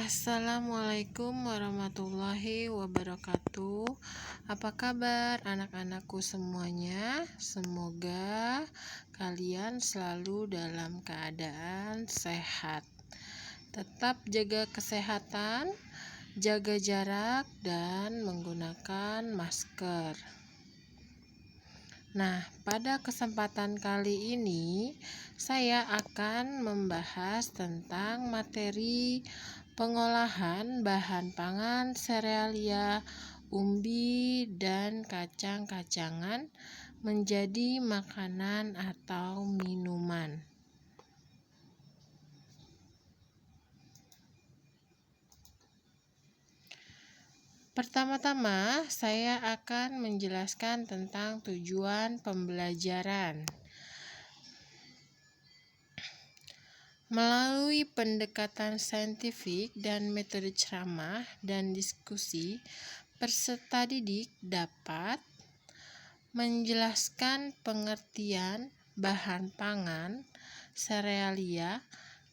Assalamualaikum warahmatullahi wabarakatuh. Apa kabar anak-anakku semuanya? Semoga kalian selalu dalam keadaan sehat. Tetap jaga kesehatan, jaga jarak, dan menggunakan masker. Nah, pada kesempatan kali ini saya akan membahas tentang materi pengolahan bahan pangan serealia, umbi, dan kacang-kacangan menjadi makanan atau minuman. Pertama-tama, saya akan menjelaskan tentang tujuan pembelajaran. Melalui pendekatan saintifik dan metode ceramah dan diskusi, peserta didik dapat menjelaskan pengertian bahan pangan, serealia,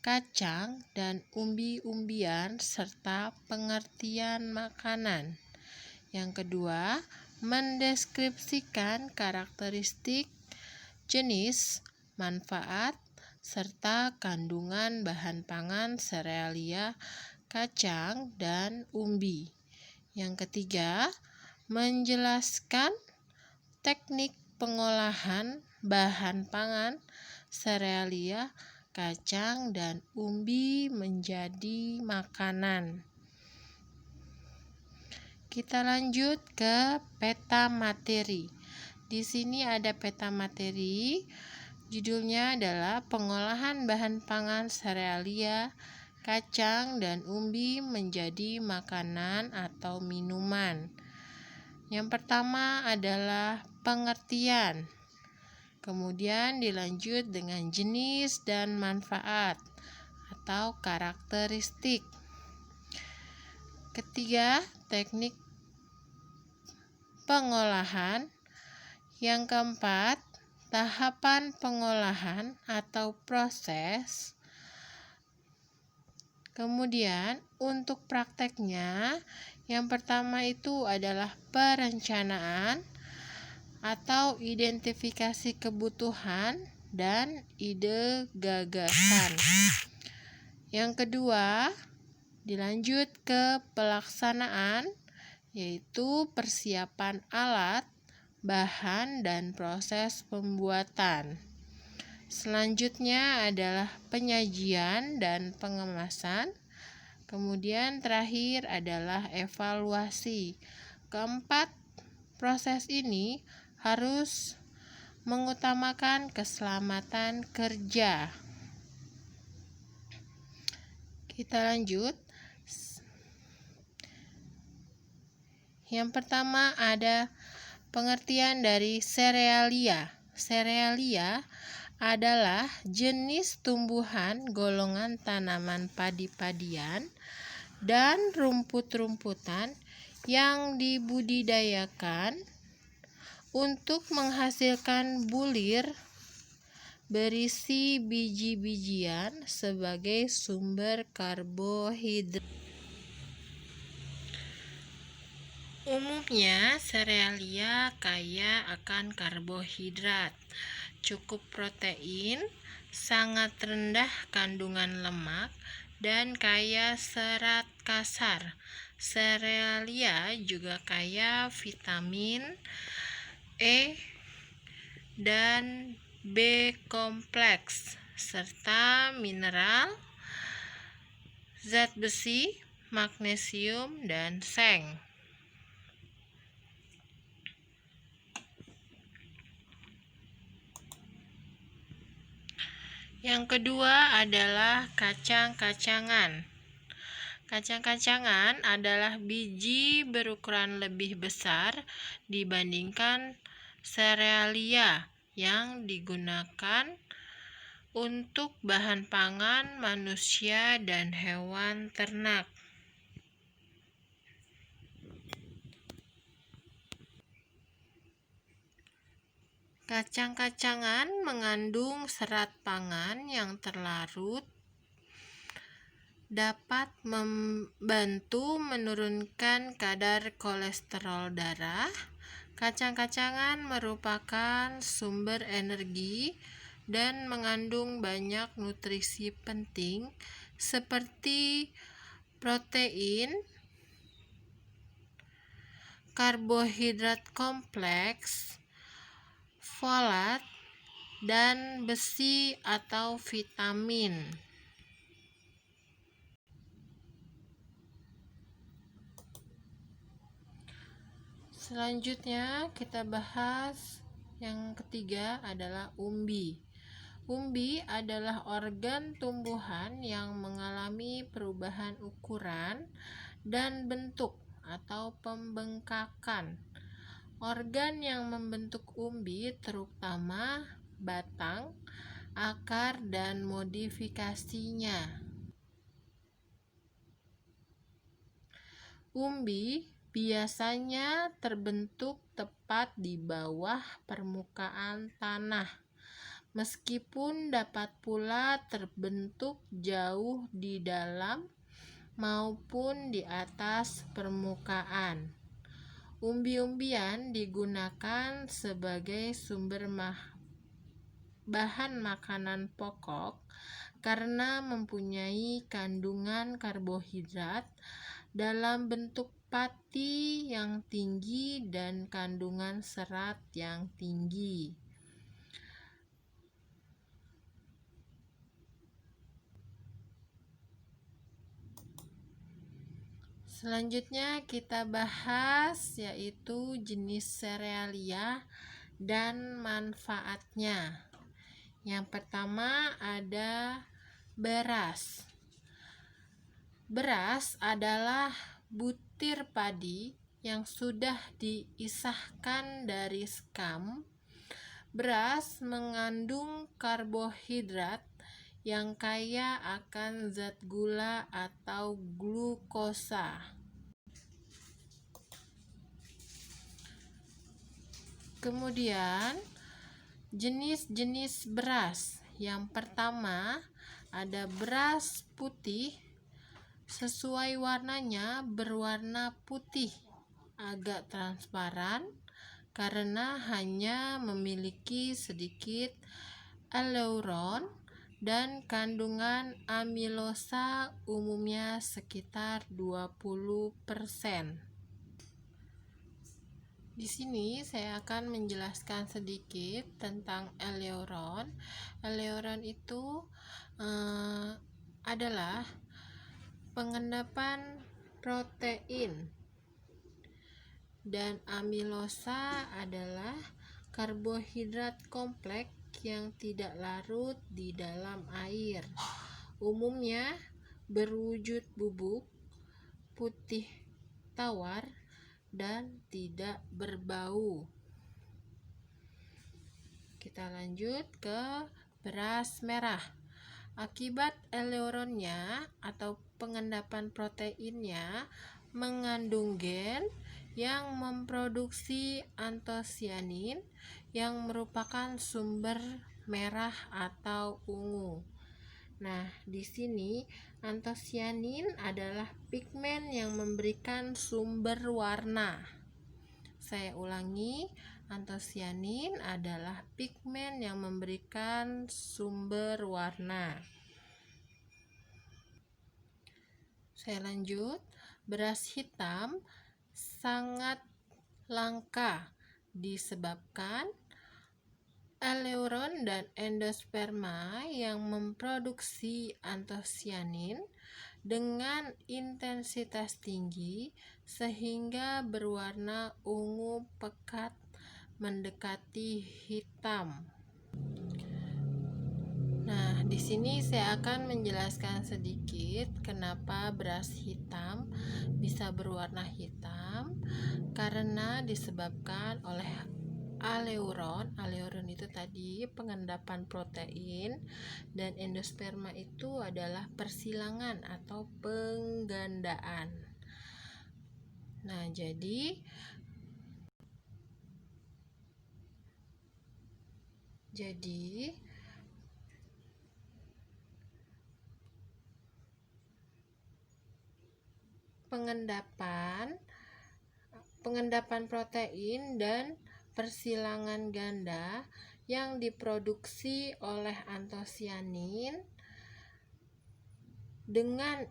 kacang, dan umbi-umbian, serta pengertian makanan. Yang kedua, mendeskripsikan karakteristik, jenis, manfaat, serta kandungan bahan pangan serealia, kacang, dan umbi. Yang ketiga, menjelaskan teknik pengolahan bahan pangan serealia, kacang, dan umbi menjadi makanan. Kita lanjut ke peta materi. Di sini ada peta materi. Judulnya adalah pengolahan bahan pangan serealia, kacang, dan umbi menjadi makanan atau minuman. Yang pertama adalah pengertian. Kemudian dilanjut dengan jenis dan manfaat atau karakteristik. Ketiga, teknik pengolahan. Yang keempat, tahapan pengolahan atau proses. Kemudian untuk prakteknya, yang pertama itu adalah perencanaan atau identifikasi kebutuhan dan ide gagasan. Yang kedua, dilanjut ke pelaksanaan, yaitu persiapan alat, bahan, dan proses pembuatan. Selanjutnya adalah penyajian dan pengemasan. Kemudian terakhir adalah evaluasi. Keempat, proses ini harus mengutamakan keselamatan kerja. Kita lanjut. Yang pertama ada pengertian dari serealia. Serealia adalah jenis tumbuhan golongan tanaman padi-padian dan rumput-rumputan yang dibudidayakan untuk menghasilkan bulir berisi biji-bijian sebagai sumber karbohidrat. Umumnya, serealia kaya akan karbohidrat, cukup protein, sangat rendah kandungan lemak, dan kaya serat kasar. Serealia juga kaya vitamin E dan B kompleks, serta mineral, zat besi, magnesium, dan seng. Yang kedua adalah kacang-kacangan. Kacang-kacangan adalah biji berukuran lebih besar dibandingkan serealia yang digunakan untuk bahan pangan manusia dan hewan ternak. Kacang-kacangan mengandung serat pangan yang terlarut dapat membantu menurunkan kadar kolesterol darah. Kacang-kacangan merupakan sumber energi dan mengandung banyak nutrisi penting seperti protein, karbohidrat kompleks, folat, dan besi atau vitamin. Selanjutnya kita bahas yang ketiga adalah umbi. Umbi adalah organ tumbuhan yang mengalami perubahan ukuran dan bentuk atau pembengkakan. Organ yang membentuk umbi terutama batang, akar, dan modifikasinya. Umbi biasanya terbentuk tepat di bawah permukaan tanah, meskipun dapat pula terbentuk jauh di dalam maupun di atas permukaan. Umbi-umbian digunakan sebagai sumber bahan makanan pokok karena mempunyai kandungan karbohidrat dalam bentuk pati yang tinggi dan kandungan serat yang tinggi. Selanjutnya kita bahas yaitu jenis serealia dan manfaatnya. Yang pertama ada beras. Beras adalah butir padi yang sudah diisahkan dari sekam. Beras mengandung karbohidrat yang kaya akan zat gula atau glukosa. Kemudian jenis-jenis beras. Yang pertama ada beras putih. Sesuai warnanya berwarna putih, agak transparan karena hanya memiliki sedikit eleuron dan kandungan amilosa umumnya sekitar 20%. Di sini saya akan menjelaskan sedikit tentang eleuron. Eleuron itu adalah pengendapan protein, dan amilosa adalah karbohidrat kompleks yang tidak larut di dalam air. Umumnya berwujud bubuk, putih tawar, dan tidak berbau. Kita lanjut ke beras merah. Akibat eleuronnya atau pengendapan proteinnya mengandung gen yang memproduksi antosianin yang merupakan sumber merah atau ungu. Nah, di sini antosianin adalah pigmen yang memberikan sumber warna. Saya ulangi, antosianin adalah pigmen yang memberikan sumber warna. Saya lanjut, beras hitam sangat langka disebabkan eleuron dan endosperma yang memproduksi antosianin dengan intensitas tinggi sehingga berwarna ungu pekat mendekati hitam. Nah, di sini saya akan menjelaskan sedikit kenapa beras hitam bisa berwarna hitam, karena disebabkan oleh aleuron. Aleuron itu tadi pengendapan protein, dan endosperma itu adalah persilangan atau penggandaan. Nah, jadi pengendapan protein dan persilangan ganda yang diproduksi oleh antosianin dengan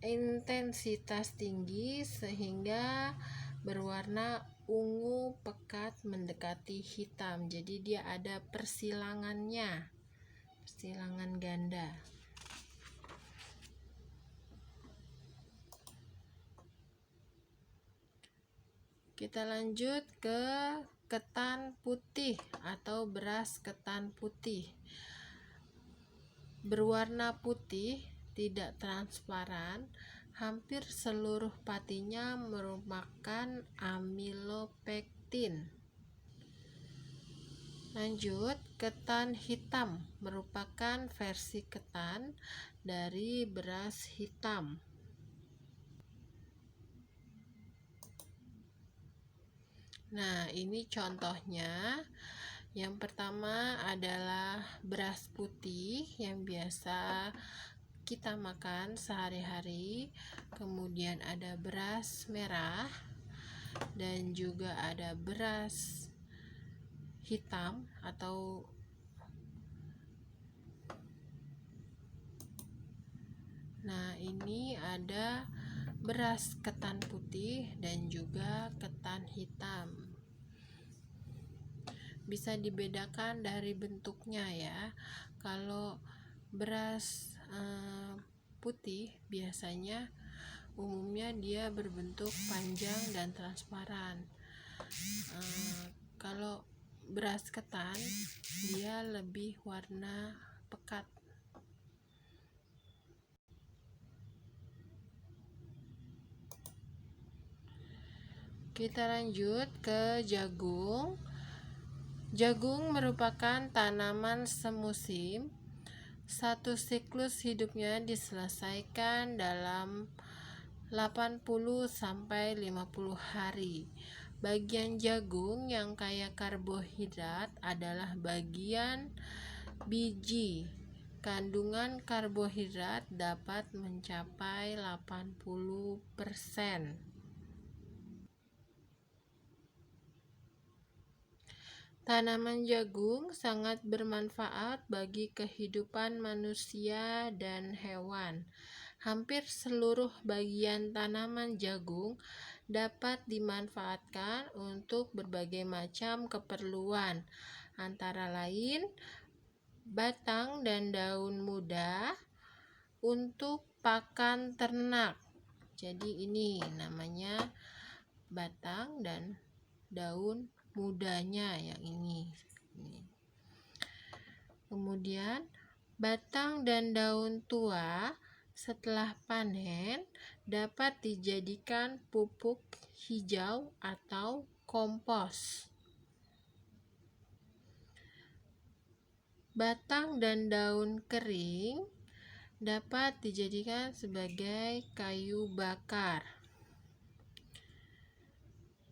intensitas tinggi sehingga berwarna ungu pekat mendekati hitam. Jadi dia ada persilangannya, persilangan ganda. Kita lanjut ke ketan putih atau beras ketan putih. Berwarna putih, tidak transparan, hampir seluruh patinya merupakan amilopektin. Lanjut, ketan hitam merupakan versi ketan dari beras hitam. Nah, ini contohnya. Yang pertama adalah beras putih yang biasa kita makan sehari-hari. Kemudian ada beras merah dan juga ada beras hitam atau ini ada beras ketan putih dan juga ketan hitam. Bisa dibedakan dari bentuknya ya. Kalau beras putih biasanya umumnya dia berbentuk panjang dan transparan. Kalau beras ketan dia lebih warna pekat. Kita lanjut ke jagung. Jagung merupakan tanaman semusim. Satu siklus hidupnya diselesaikan dalam 80-50 hari. Bagian jagung yang kaya karbohidrat adalah bagian biji. Kandungan karbohidrat dapat mencapai 80%. Tanaman jagung sangat bermanfaat bagi kehidupan manusia dan hewan. Hampir seluruh bagian tanaman jagung dapat dimanfaatkan untuk berbagai macam keperluan, antara lain batang dan daun muda untuk pakan ternak. Jadi ini namanya batang dan daun mudanya yang ini. Kemudian batang dan daun tua setelah panen dapat dijadikan pupuk hijau atau kompos. Batang dan daun kering dapat dijadikan sebagai kayu bakar.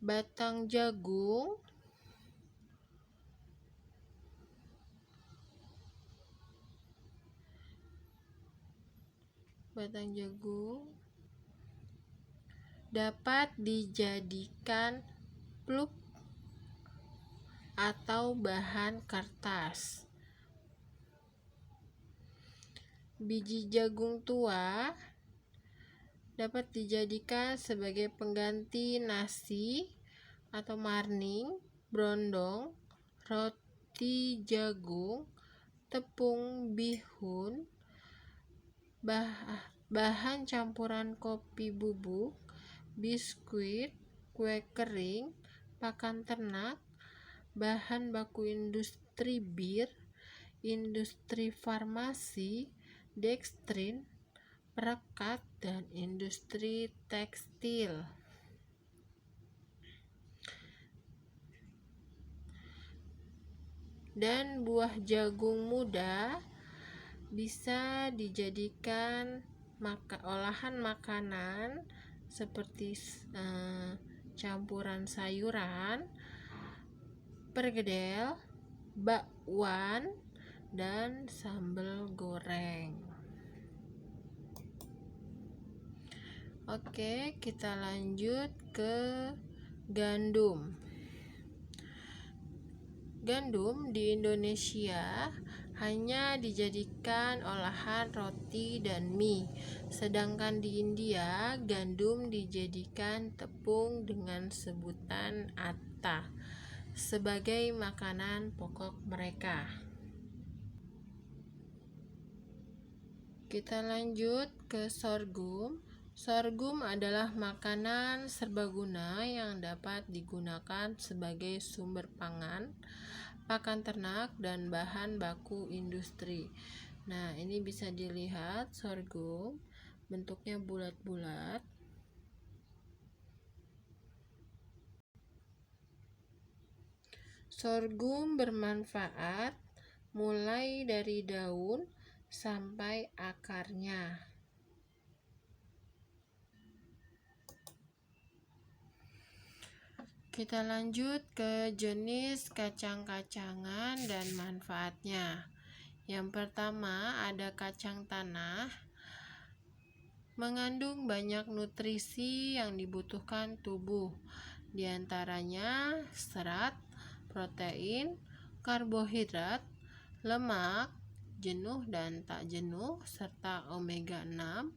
Batang jagung dapat dijadikan pulp atau bahan kertas. Biji jagung tua dapat dijadikan sebagai pengganti nasi atau marning, brondong, roti jagung, tepung bihun, bahan campuran kopi bubuk, biskuit, kue kering, pakan ternak, bahan baku industri bir, industri farmasi, dekstrin, perekat, dan industri tekstil. Dan buah jagung muda bisa dijadikan olahan makanan seperti campuran sayuran, perkedel, bakwan, dan sambal goreng. Oke, kita lanjut ke gandum. Gandum di Indonesia hanya dijadikan olahan roti dan mie, sedangkan di India gandum dijadikan tepung dengan sebutan atta sebagai makanan pokok mereka. Kita lanjut ke sorghum. Sorghum adalah makanan serbaguna yang dapat digunakan sebagai sumber pangan, pakan ternak, dan bahan baku industri. Nah, ini bisa dilihat sorghum bentuknya bulat-bulat. Sorghum bermanfaat mulai dari daun sampai akarnya. Kita lanjut ke jenis kacang-kacangan dan manfaatnya. Yang pertama ada kacang tanah, mengandung banyak nutrisi yang dibutuhkan tubuh, diantaranya serat, protein, karbohidrat, lemak, jenuh dan tak jenuh, serta omega 6,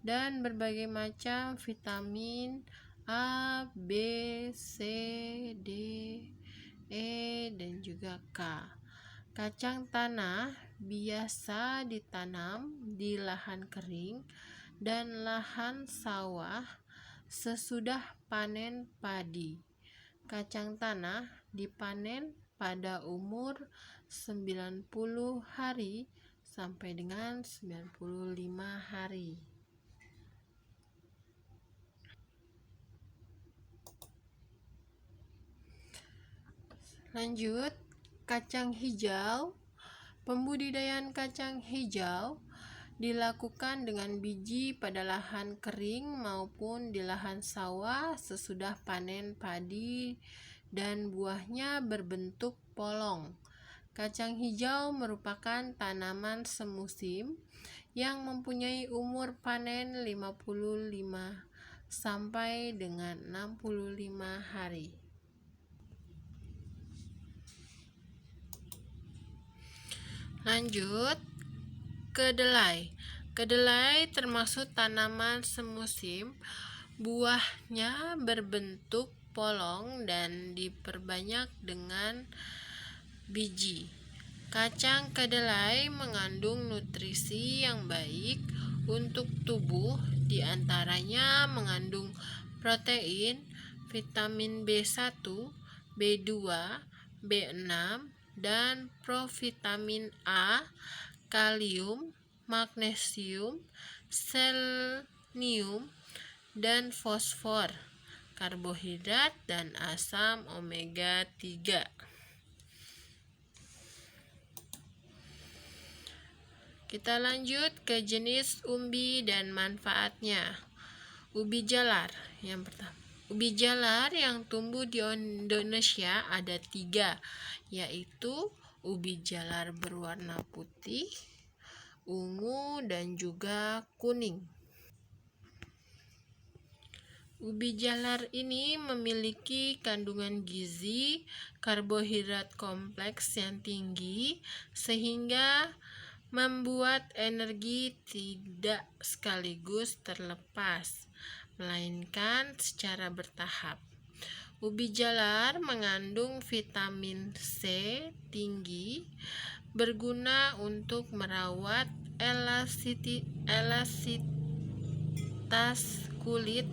dan berbagai macam vitamin A, B, C, D, E, dan juga K. Kacang tanah biasa ditanam di lahan kering dan lahan sawah sesudah panen padi. Kacang tanah dipanen pada umur 90 hari sampai dengan 95 hari. Lanjut, kacang hijau. Pembudidayaan kacang hijau dilakukan dengan biji pada lahan kering maupun di lahan sawah sesudah panen padi dan buahnya berbentuk polong. Kacang hijau merupakan tanaman semusim yang mempunyai umur panen 55 sampai dengan 65 hari. Lanjut, kedelai. Kedelai termasuk tanaman semusim. Buahnya berbentuk polong dan diperbanyak dengan biji. Kacang kedelai mengandung nutrisi yang baik untuk tubuh, diantaranya mengandung protein, vitamin B1, B2, B6, dan provitamin A, kalium, magnesium, selenium, dan fosfor, karbohidrat, dan asam omega 3. Kita lanjut ke jenis umbi dan manfaatnya. Ubi jalar yang pertama. Ubi jalar yang tumbuh di Indonesia ada 3, yaitu ubi jalar berwarna putih, ungu, dan juga kuning. Ubi jalar ini memiliki kandungan gizi, karbohidrat kompleks yang tinggi, sehingga membuat energi tidak sekaligus terlepas, melainkan secara bertahap. Ubi jalar mengandung vitamin C tinggi, berguna untuk merawat elastisitas kulit,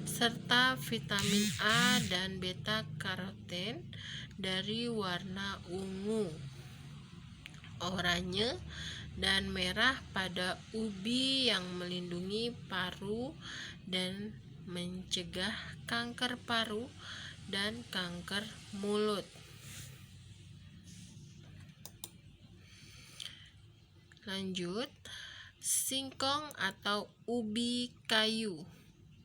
serta vitamin A dan beta karoten dari warna ungu, oranye, dan merah pada ubi yang melindungi paru dan mencegah kanker paru dan kanker mulut. Lanjut, singkong atau ubi kayu.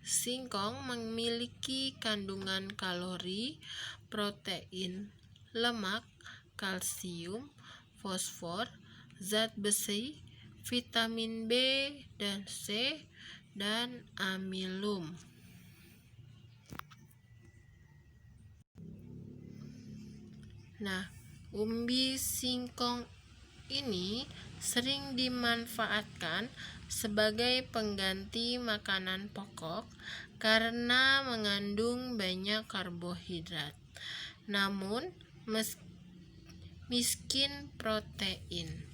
Singkong memiliki kandungan kalori, protein, lemak, kalsium, fosfor, zat besi, vitamin B dan C, dan amilum. Nah, umbi singkong ini sering dimanfaatkan sebagai pengganti makanan pokok karena mengandung banyak karbohidrat, namun miskin protein.